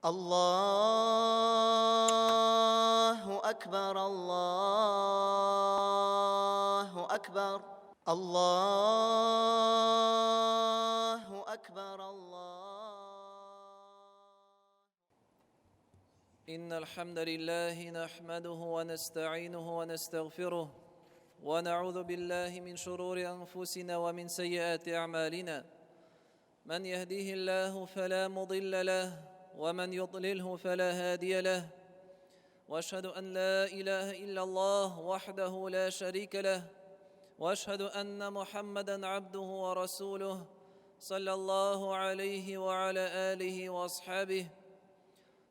الله أكبر الله أكبر الله أكبر إن الحمد لله نحمده ونستعينه ونستغفره ونعوذ بالله من شرور أنفسنا ومن سيئات أعمالنا من يهديه الله فلا مضل له ومن يضلله فلا هادي له وأشهد أن لا إله إلا الله وحده لا شريك له وأشهد أن محمدًا عبده ورسوله صلى الله عليه وعلى آله وأصحابه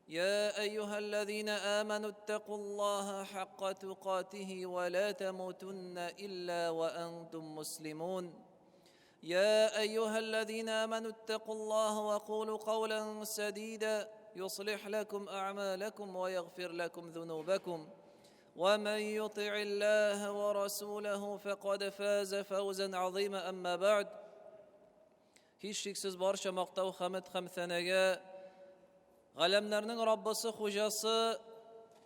يا أيها الذين آمنوا اتقوا الله حق تقاته ولا تموتن إلا وأنتم مسلمون يا أيها الذين آمنوا اتقوا الله وقولوا قولا سديدا يصلح لكم أعمالكم ويغفر لكم ذنوبكم ومن يطع الله ورسوله فقد فاز فوزا عظيما أما بعد Hiç şeksiz barcha maqtov hamd hamsanaga G'alamlarning Robbisi, xo'jasi,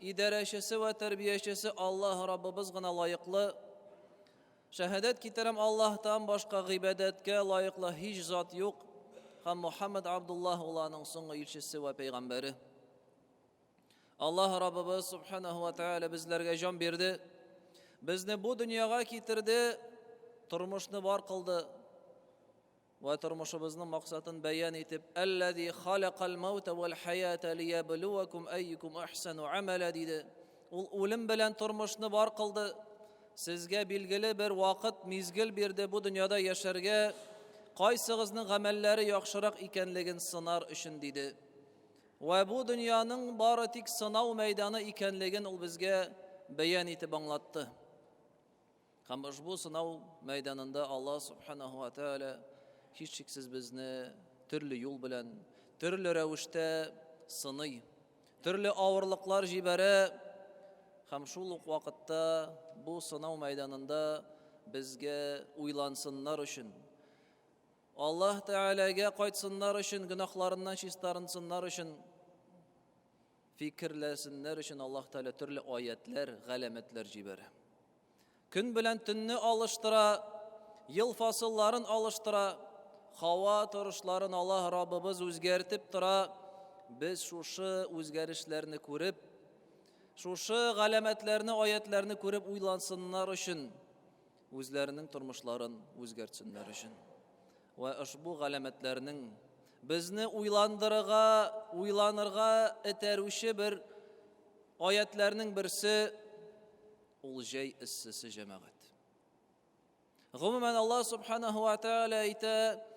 idarachisi va tarbiyachisi Alloh Robbimiz g'ina loyiqli. Shahodat kitaram Allohdan boshqa ibodatga loyiqli hech zot yo'q. Ham Muhammad Abdullah ularning so'nggi elchisi va payg'ambari. Alloh Robbimiz subhanahu va taolo bizlarga jon berdi. Bizni bu dunyoga keltirdi, turmushni bor qildi. Va turmushimizning maqsadini bayon etib, "Allazi xalaqal mauta val hayata liyabluwakum ayyukum ahsanu amala" dedi. U o'lim bilan turmushni bor qildi. Sizga belgili bir vaqt, mezgil berdi bu dunyoda yasharga, qaysig'izning amallari yaxshiroq ekanligini sinar uchun dedi. Va bu dunyoning bari tik sinov maydoni ekanligini u bizga bayon etib anglatdi. Ham bu sinov maydonida Alloh subhanahu va taolo hiç şeksiz bizni türlü yol bilen, türlü ravishda sınıy, türlü ağırlıklar jibare, ham şuluq vaqtda bu sınav meydanında bizge uylansınlar üçün, Allah Teala'ga qaytsınlar üçün, günahlarından çistarınsınlar üçün, fikirlesinler üçün Allah Teala türlü ayetler, galametler jibare. Gün bilen tünni alıştıra, yıl fasılların alıştıra, hava turuşlarını Allah Rabbimiz o'zgartib tura, biz şuşu o'zgarishlarni ko'rib, şuşu g'alamatlarni, oyatlarni ko'rib uylansınlar üçün, o'zlarining turmushlarini o'zgartsinlar üçün. Va ushbu g'alamatlarning bizni uylanırga eteruvchi bir oyatlarning birisi ul jay issisi jamoat. Umuman Allah subhanahu wa taala aytadi: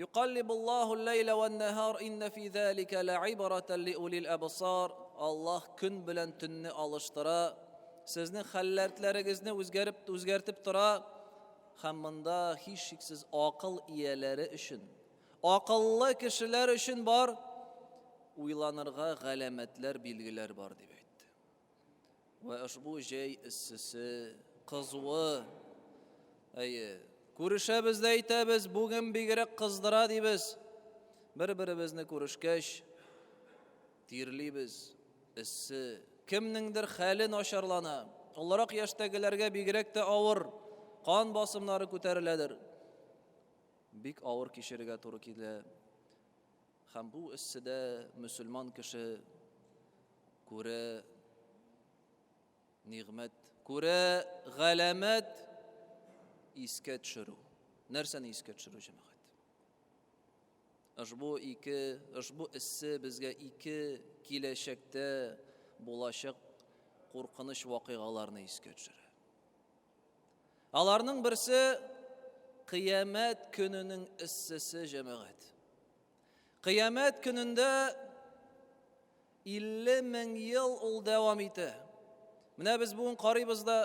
يقلب الله الليل والنهار إن في ذلك لعبرة لأولي الأبصار. Allah gün bilen tünni alıştıra, sizning xallartlaringizni o'zgartib tura, hammanda hech sheksiz aql egalari uchun, aqlli kishilar uchun bor uylanirga g'alamatlar, belgilar bor deb aytdi. Va ushbu jay issisi, qizuvi, ko'rishamiz aytamiz, bugün begiroq qizdira deymiz. Bir-birimizni ko'rishgach tirliymiz, issi, kimningdir hali nasharlana. Olaroq yoshdagilarga begiroq da og'ir qon bosimlari ko'tariladir. Bek og'ir kishirga to'g'ri keladi. Ham bu issida musulmon kishi ko'ra ne'mat, ko'ra g'alamat esga tushiruv. Narsani esga tushiruv jamoat. Ushbu issi bizga ikki kelashakda bo'lajak qo'rqinish voqealarni esga tushiradi. Alarning birisi qiyomat kunining issisi jamoat. Qiyomat kunida 50 ming yil ul davom etadi. Mana biz bugun qaribizda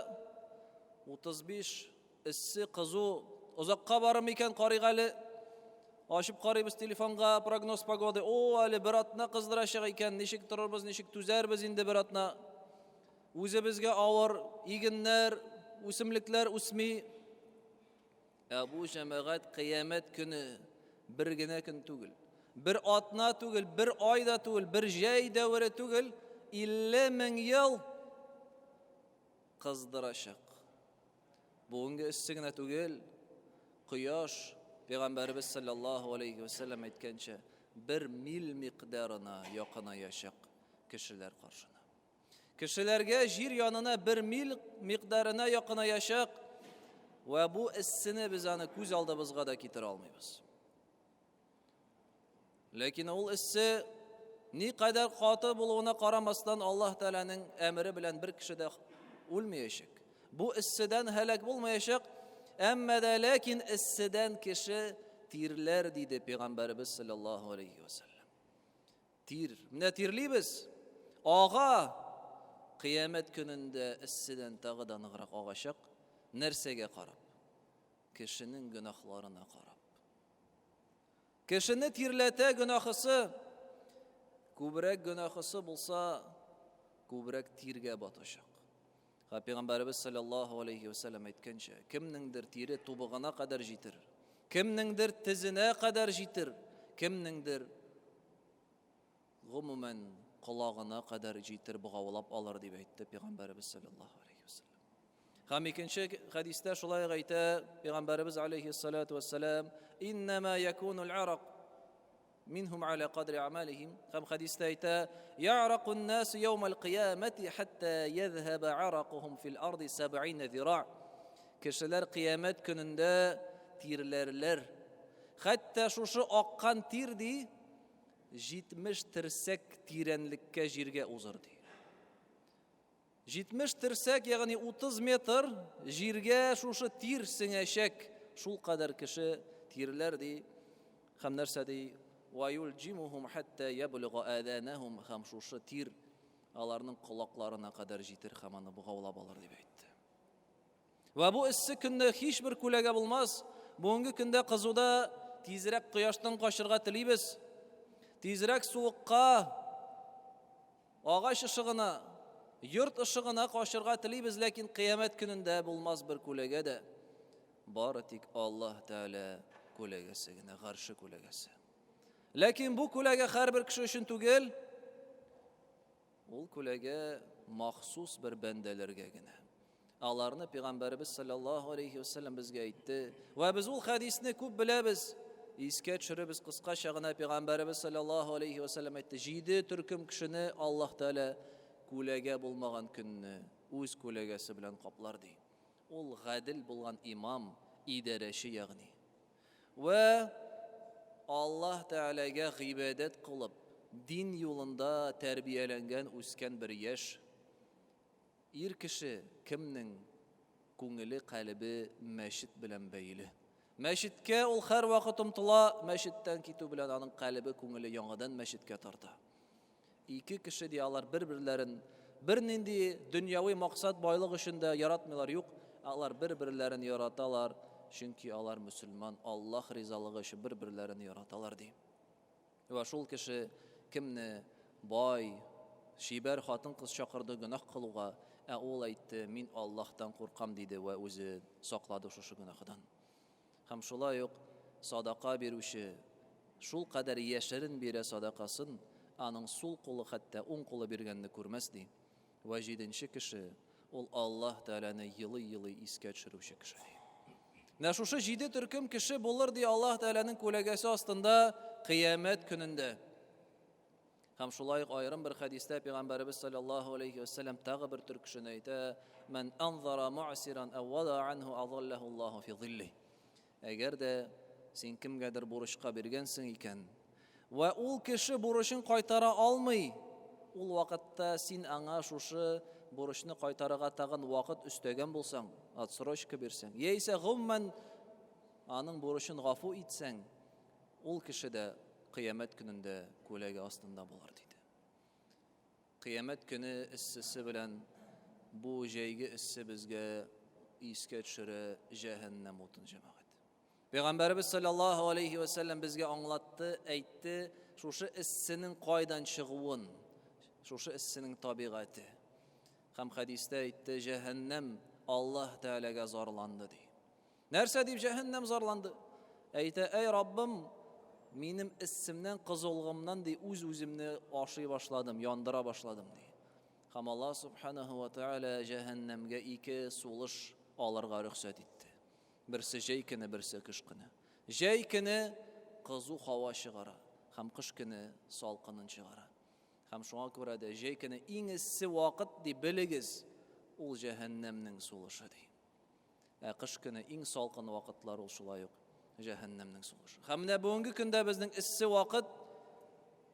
35 issi qizu uzoqqa borib ekan qarigali oshib qaraymiz telefonga prognoz pogodi. Ali biratna qizdirashaq ekan, nechik turarmiz, nechik tuzarmiz endi biratna. O'zimizga og'ir eginlar, o'simliklar o'smi. Bu jamoat qiyomat kuni birgina kun tugul. bir atna түгел, bir ayda түгел, bir jay döwre түгел, 50.000 yıl kızdıracak. Bugungi issigine түгел, Quyosh Peygamberimiz sallallahu aleyhi ve sellem aytgancha 1 mil miqdarına yaqinlashaq kishilar qarshina. Kishilarga jir yonina 1 mil miqdarına yaqinlashaq va bu issini biz ana ko'z oldimizga da keltira olmaymiz. Lekin ol issi ne kadar qoti bo'lug'ini qaramasdan Alloh taolaning amri bilan bir kishida o'lmayacak. Bu issidan halak bo'lmayacak. Amma da lekin issidan kishi tirlar deydi Peygamberimiz sallallohu alayhi va sallam. Tir, mina tirliymiz. Og'a qiyomat kunida issidan tag'ida nig'roq og'ashaq narsaga qarab, kishining gunohlarini qarab. Kishini tirlata gunohisi ko'brak gunohisi bo'lsa, ko'brak tirga botashaq. Peygamberimiz sallallahu aleyhi ve sellem aytgancha, kimningdir tiri tubug'ina qadar jitir, kimningdir tizine qadar jitir, kimningdir g'umuman qulog'ina qadar jitir bug'avlab olar deb aytdi Peygamberimiz sallallahu aleyhi ve sellem. Ham ikinchi hadisda shulay aytdi Peygamberimiz aleyhissalatu vesselam, innama yakunul araq منهم على قدر أعمالهم. خم حديثة يعرق الناس يوم القيامة حتى يذهب عرقهم في الأرض 70 ذراع. كشلر قيامات كنندا تيرلر حتى شوشو أقان تير دي جيتمش ترسك تيرن لك جيرجا أوزر دي. جيتمش ترسك يعني 30 متر جيرجا شوشو تير سنشك شو قدر كش تيرلر دي خم نرسا دي وَيُلْجِمُهُمْ حَتَّى يَبْلُغَ آذَانَهُمْ خَمْشُوشَ تِير alarının kulaklarına kadar jitir xamanı buğavlab alır deb aytdi. Ve bu issi künde hiç bir kulega bulmaz. Bugungi künde qizuda tezroq quyoshdan qochirga tiliymiz. Tezroq sovuqqa, og'ash ishig'ini, yurt ishig'ini qochirga tiliymiz, lekin qiyomat kunida bo'lmaz bir kulega da. Bari tik Alloh taolo kulegasigina, qarshi kulegasi. Lekin bu kulega har bir kishi uchun tugil, ul kulega maxsus bir bandalargagina. Alarni Peygamberimiz sallallohu alayhi ve sellem bizga aytdi va biz ul hadisni ko'p bilamiz. Esga tushirib qisqa shag'ina Peygamberimiz sallallohu alayhi ve sellem aytdi. Jidi turkum kishini Alloh taolo kulega bo'lmagan kunni o'z kulegasi bilan qoplar deydi. Ul g'adil bo'lgan imom, idarachi ya'ni. Va Allah Teala'ga g'ibodat qilib, din yo'lida tarbiyalangan o'sgan bir yosh kishi kimning ko'ngli qalbi masjid bilan bayli. Masjidga ul har vaqt umtila, masjiddan ketu bilan uning qalbi ko'ngli yangidan masjidga torta. Ikki kishi diyorlar bir-birlarini bir nindi dunyoviy maqsad boylik uchunda yaratmaylar, yo'q. Ular bir-birlarini yaratalar. Çünkü onlar Müslüman, Allah rizalығы için bir-birlerini yaratalar deyim. Ve şol kişi kimni boy, şiber hatın kız çakırdı günah kılığa, ol aytdı, min Allah'tan korkam dedi ve özü sakladı şu günahdan. Hem şola yok, sadaka beruşi, şol kadar yaşarın bire sadakasın, anın sol kolu hatta 10 kolu birgenini görmez deyim. Ve jedinci kişi, ol Allah Teala'nı yılı iske çürüşü kişi deyim. Naşuşa jidi türküm kişi bulur diye Allah Teala'nın kulegesi aslında kıyamet gününde. Hem şulayık ayrım bir hadiste Peygamberimiz sallallahu aleyhi ve sellem tağı bir türküşün ayta men anzara mu'siran evvada anhu azallahu Allahu fi zillih. Eğer de sen kimgedir buruşqa bergensin iken ve ol kişi buruşun qaytara almay, ol vakitte sen ana şuşu buruşunu qaytaraga tağın vaqt üstegen bolsan, atsroşka bersen, yeyse gumman anın buruşun gafu etsen, ol kişi de kıyamet gününde kolege aslında bolar deydi. Kıyamet günü issisi bilen bu jeygi issi bizge iske çürü cehennem otun cemaat. Peygamberimiz sallallahu aleyhi ve sellem bizge anlattı, aytdı, şuşu issinin qaydan çıgıvın, şuşu issinin tabiatı. Hem hadiste aytdı, cehennem Allah Teala'ga zarlandı deydi. Nerse deyip cehennem zarlandı? Aytdı, ey Rabbim, Минем исемнән, кызылгымнан ди үз-үземне ашый башладым, яндыра башладым ди. Һәм Аллаһ субханаһу ва тааля җәһәннәмгә ике сулыш алырга рөхсәт итте. Берсе җәй көне, берсе кыш көне. Җәй көне кызу һава чыгара, һәм кыш көне салкынын чыгара. Һәм шуңа күрә дә җәй көне иң эссе вакыт ди белегез, ул җәһәннәмнең сулышы ди. Кыш көне иң салкын вакытлар ул шулай ук җәһәннәмнең сулышы. Һәм менә бүгенге көндә безнең эссе вакыт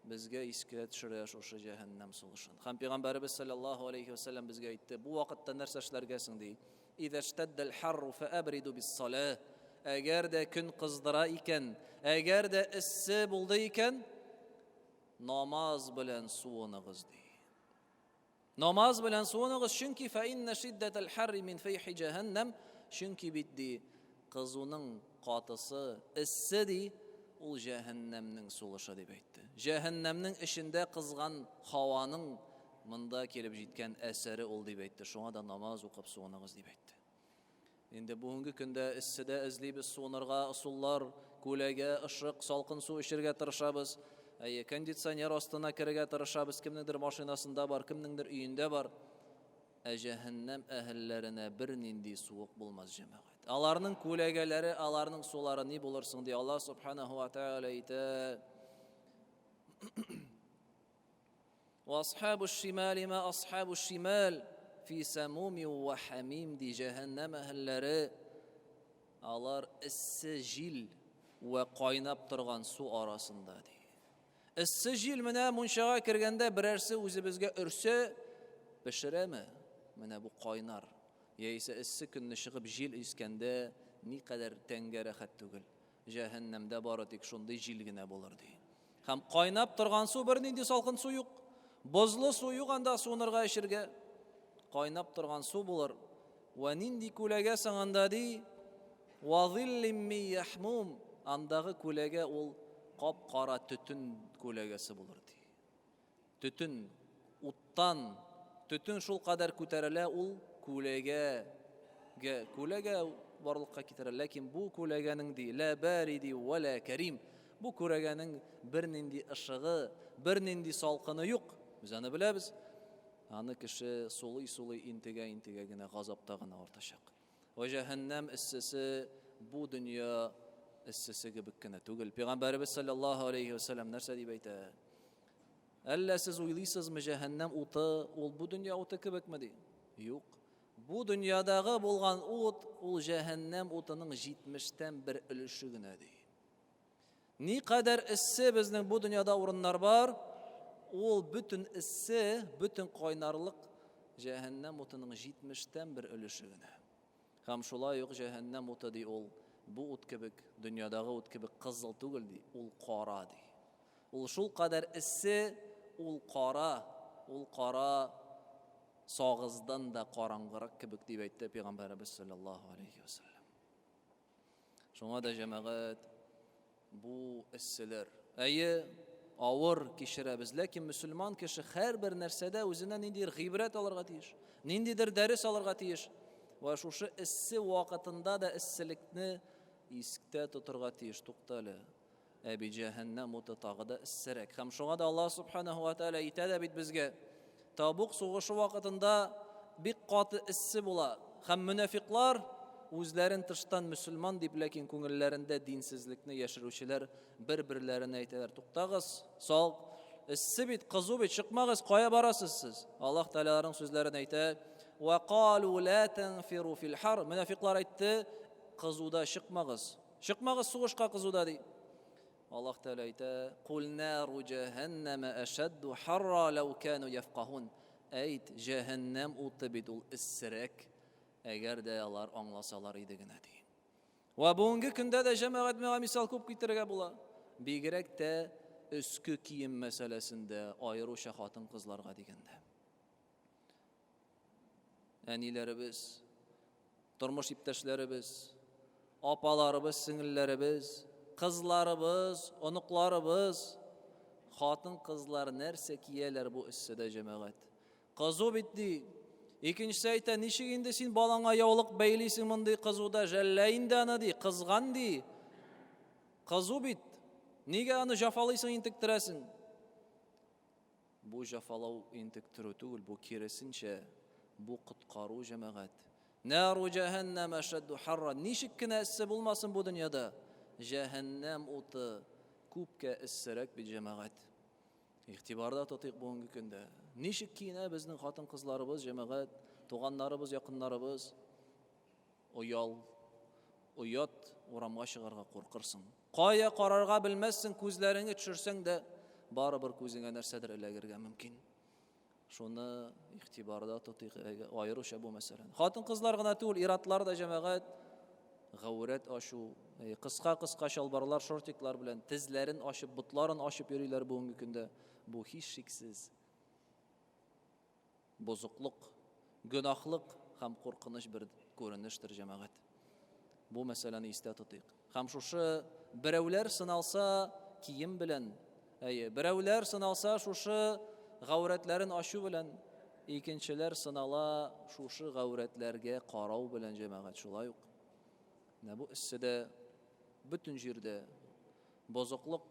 безгә искә төшерә шушы җәһәннәм сулышын. Һәм Пәйгамбәрбез саллаллаһу алейхи ва саллям безгә әйтте, бу вакытта нәрсә эшләргәсең ди? إذا اشتد الحر فأبردوا بالصلاة. Әгәр дә көн кыздыра икән, әгәр дә эссе булды икән, намаз белән суыныгыз ди. Намаз белән суыныгыз, чөнки فإن شدة الحر من فيح جهنم, чөнки бит ди кызуның катысы, эссе ди, ул җәһәннәмнең сулышы дип әйтте. Җәһәннәмнең эчендә кызган һаваның монда килеп җиткән әсәре ул дип әйтте. Шуңа да намаз укып суыныгыз дип әйтте. Инде бүгенге көндә эсседә эзлибез суынырга ысуллар, күләгә, ышык, салкын су эчәргә тырышабыз. Кондиционер астына керергә тырышабыз. Кемнеңдер машинасында бар, кемнеңдер өендә бар. Җәһәннәм әһелләренә бер нинди суык булмас җәмәгать. Аларның күләгәләре, аларның сулары ни булырсың ди Аллаһ субханаһу ва тааля әйтә. وأصحاب الشمال ما أصحاب الشمال في سموم وحميم ди җәһәннәм әһелләре. Алар эссе җил ва кайнап торган су арасында ди. Эссе җил менә мунчага кергәндә берәрсе үзебезгә өрсә, пешерәме? Менә бу кайнар. Яисә эссе көнне чыгып җил искәндә никадәр тәнгә рәхәт түгел. Җәһәннәмдә бары тик шундый җил генә булыр ди. Һәм кайнап торган су бер нинди салкын су юк. Бозлы су юк анда суынырга эчәргә. Кайнап торган су булыр. Ва нинди күләгә сыңанда ди? Ва зиллим ми яхмум. Андагы күләгә ул кап-кара төтен күләгәсе булыр ди. Төтен уттан, төтен шул кадәр күтәрелә, ул күләгә барлыкка китерә. Ләкин бу күләгәнең ди ла бариди ва ла карим. Бу күләгәнең бер нинди ышыгы, бер нинди салкыны юк. Без аны беләбез. Аны кеше сулый-сулый интегә генә газапта гына артачак. Ва җәһәннәм эссесе бу дөнья эссесе кебек кенә түгел. Пәйгамбәрбез саллаллаһу алейхи ва саллям нәрсә дип әйтә? Әллә сез уйлыйсызмы җәһәннәм уты ул бу дөнья уты кебекме ди? Юк. Бу дөньядагы булган ут ул җәһәннәм утының 70тән бер өлеше генә ди. Ни кадәр эссе безнең бу дөньяда урыннар бар, ул бүтән эссе, бүтән кайнарлык җәһәннәм утының 70тән бер өлеше генә. Һәм шулай ук җәһәннәм уты ди ул бу ут кебек, дөньядагы ут кебек кызыл түгел ди, ул кара ди. Ул шул кадәр эссе, ул кара сагыздан да караңгырак кебек дип әйтте Пәйгамбәрбез саллаллаһу алейхи ва саллям. Шуңа да җәмәгать бу эсселәр авыр кичерәбез, ләкин мөселман кеше һәрбер нәрсәдә үзенә ниндидер гыйбрәт алырга тиеш, ниндидер дәрес алырга тиеш. Ва шушы эссе вакытында да эсселекне искә тотырга тиеш. Туктале. Әби җәһәннәм уты тагы да эссерәк. Һәм шуңа да Аллаһ субханаһу ва тааля әйтә дә бит безгә, Табук сугышы вакытында бик каты эссе була. Һәм мунафиклар үзләрен тыштан мөселман дип, ләкин күңелләрендә динсезлекне яшерүчеләр бер-берләренә әйтәләр: "Туктагыз, сал, эссе бит, кызу бит, чыкмагыз, кая барасыз сез?" Аллаһ Тааланың сүзләрен әйтә: "Ва қалу ла танфиру фил хар." Мунафиклар әйтте: "Кызуда чыкмагыз. Чыкмагыз сугышка кызуда" ди. Аллаһ Таала әйтә: "Кул нару җаһаннама ашадду харра лау кану яфқахун." Әйт, җаһаннам уты бит ул эссерәк, әгәр дә алар аңласалар иде генә ди. Ва бүгенге көндә дә җәмәгать миңа мисал күп китерергә була. Бигрәк тә өске кием мәсьәләсендә, аеруча хатын-кызларга дигәндә. Әниләребез, тормыш иптәшләребез, апаларыбыз, сеңелләребез, кызларыбыз, оныкларыбыз, хатын-кызлар нәрсә кияләр бу эсседә җәмәгать? Кызу бит ди. Икенчесе әйтә: "Ничек инде син балаңа яулык бәйлисең мондый кызуда? Жәллә инде аны ди, кызган ди." Кызу бит. Нигә аны җафалыйсың, интектерәсең? Бу җафалау интектерү түгел, бу киресенчә, бу коткару җәмәгать. Нару җаһаннам ашадду харра. Ничек кенә эссе булмасын бу дөньяда? Җаһаннам уты күпкә эссерәк бит җәмәгать. Игътибарда тотыйк бүгенге көндә. Ничек киенә безнең хатын-кызларыбыз, җәмәгать, туганнарыбыз, якыннарыбыз? Оят, урамга чыгарга куркырсың. Кая карарга белмәссең, күзләреңне төшерсәң дә, барыбер күзеңә нәрсәдер эләгергә мөмкин. Шуны игътибарда тотыйк, аеруча бу мәсьәләне. Хатын-кызлар гына түгел, иратлар да җәмәгать гаврат ашу, кыска шалбарлар, шортиклар белән тезләрен ачып, бутларын ачып йөриләр бүгенге көндә. Бу һич шиксез бозыклык, гөнаһлык һәм куркыныч бер күренештер җәмәгать. Бу мәсьәләне истә тотыйк. Һәм шушы берәүләр сыналса кием белән, берәүләр сыналса шушы гавратларын ачу белән, икенчеләр сынала шушы гавратларга карау белән җәмәгать. Шулай ук. Бу исседә бөтен җирдә бозыклык,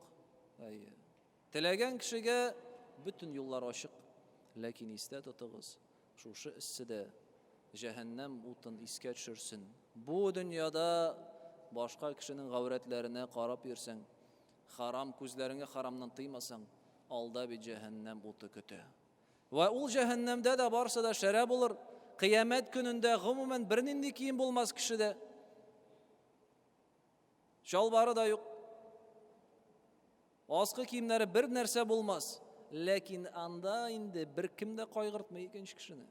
теләгән кешегә бөтен юллар ачык. Ләкин истә тотыгыз, шушы исседә җаһаннам утын искә төшерсен. Бу дөньяда башка кешенең гавратларына карап йөрсәң, харам күзләреңә харамнан тыймасаң, алда бит җаһаннам уты көтә. Ва ул җаһаннамда да барса да шәрә булыр. Кыямәт көнендә гомумән бернинди кием булмас кешедә. Шалбары да юк. Аскы киемнәре бер нәрсә булмас. Ләкин анда инде беркем дә кайгыртмый икенче кешене.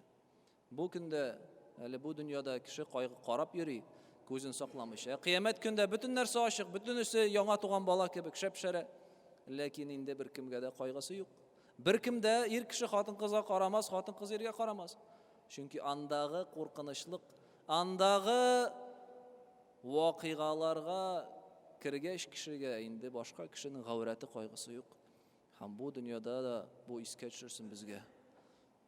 Бу көндә, әле бу дөньяда кеше карап йөри, күзен сакламыйча. Кыямәт көндә бөтен нәрсә ачык, бөтенесе яңа туган бала кебек шәп-шәрә. Ләкин инде беркемгә дә кайгысы юк. Беркем дә ир кеше хатын-кызга карамас, хатын-кыз иргә карамас. Чөнки андагы куркынычлык, андагы вакыйгаларга кергәч кешегә инде башка кешенең гавраты кайгысы юк. Һәм бу дөньяда да бу искә төшерсен безгә.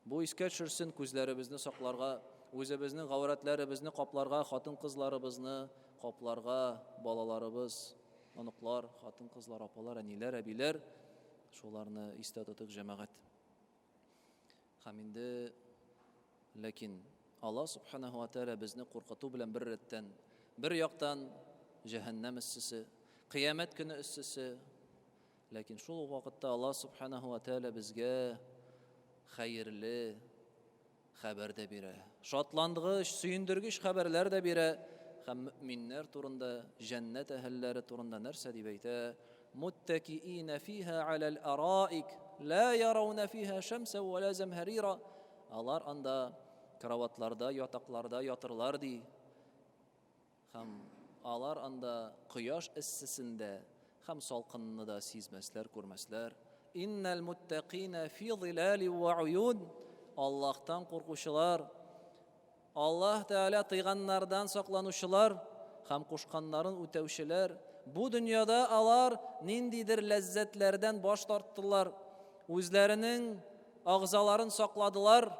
Бу искә төшерсен күзләребезне сакларга, үзебезнең гавратларыбызны капларга, хатын-кызларыбызны капларга, балаларыбыз, оныклар, хатын-кызлар, апалар, әниләр, әбиләр, шуларны истә тотыйк җәмәгать. Һәм инде ләкин Алла субханаһу ва тааля безне куркыту белән бер рәттән, бер яктан җаһаннам иссесе, кыямәт көне иссесе, ләкин шул вакытта Алла субханаһу ва тааля безгә хәерле хәбәр дә бирә. Шатландыргыч, сөендергеч хәбәрләр дә бирә. Һәм мөэминнәр турында, җәннәт әһелләре турында нәрсә дип әйтә? Муттакиина фиха алал араик, ла ярауна фиха шамса ва ла замһарира. Алар анда караватларда, ятакларда ятырлар ди. Һәм алар анда кояш иссесендә һәм салкынны да сизмәсләр, күрмәсләр. Иннал муттакина фи зилали ва уюн. Аллаһтан куркучылар, Аллаһ Тәгалә тыйганнардан сакланучылар һәм кушканнарын үтәүчеләр, бу дөньяда алар ниндидер ләззәтләрдән баш тарттылар, үзләренең агъзаларын сакладылар.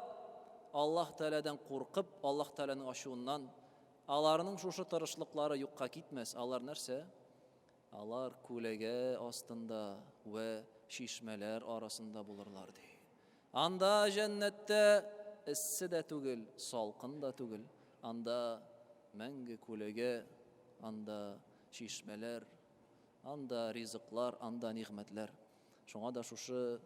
Аллаһ Тәгаләдән куркып, Аллаһ Тәгаләнең ачуыннан, аларның шушы тырышлыклары юкка китмәс. Алар нәрсә? Алар күләгә астында ва шишмәләр арасында булырлар ди. Анда җәннәттә эссе дә түгел, салкын да түгел. Анда мәңге күләгә, анда шишмәләр, анда ризыклар, анда нигъмәтләр. Шуңа да шушы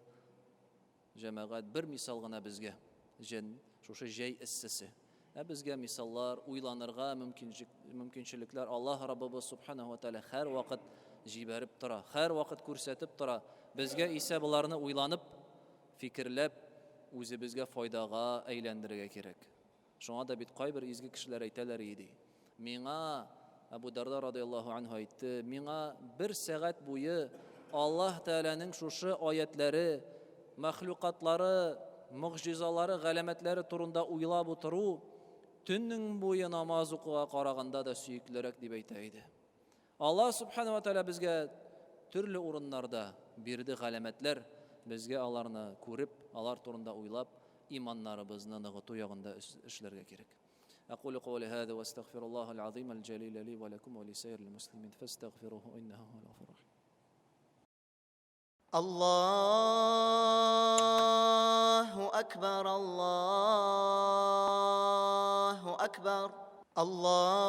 җәмәгать бер мисал гына безгә, шушы җәй эссесе. Безгә мисаллар, уйланырга мөмкинчелекләр Аллаһ Раббыбыз субханаһу ва тааля һәр вакыт җибәреп тора, һәр вакыт күрсәтеп тора. Безгә исә буларны уйланып, фикерләп, үзебезгә файдага әйләндерергә кирәк. Шуңа да бит кайбер изге кешеләр әйтәләр иде. Миңа Абу Дарда радиллаһу анһу әйтте, миңа бер сәгать буе Аллаһ Тәгаләнең шушы аятләре, мәхлукатлары, мөгъҗизалары, галәмәтләре турында уйлап утыру төннең буе намаз укуга караганда да сөйеклерәк дип әйтә иде. Аллаһ субханаһу ва тааля безгә төрле урыннарда бирде галәмәтләр, безгә аларны күреп, алар турында уйлап, иманнарыбызны ныгыту ягында эшләргә кирәк. أقول قولي هذا واستغفر الله العظيم الجليل لي ولكم ولسائر المسلمين فاستغفروه إنه هو الغفور الرحيم. الله أكبر الله أكبر الله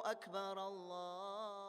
أكبر الله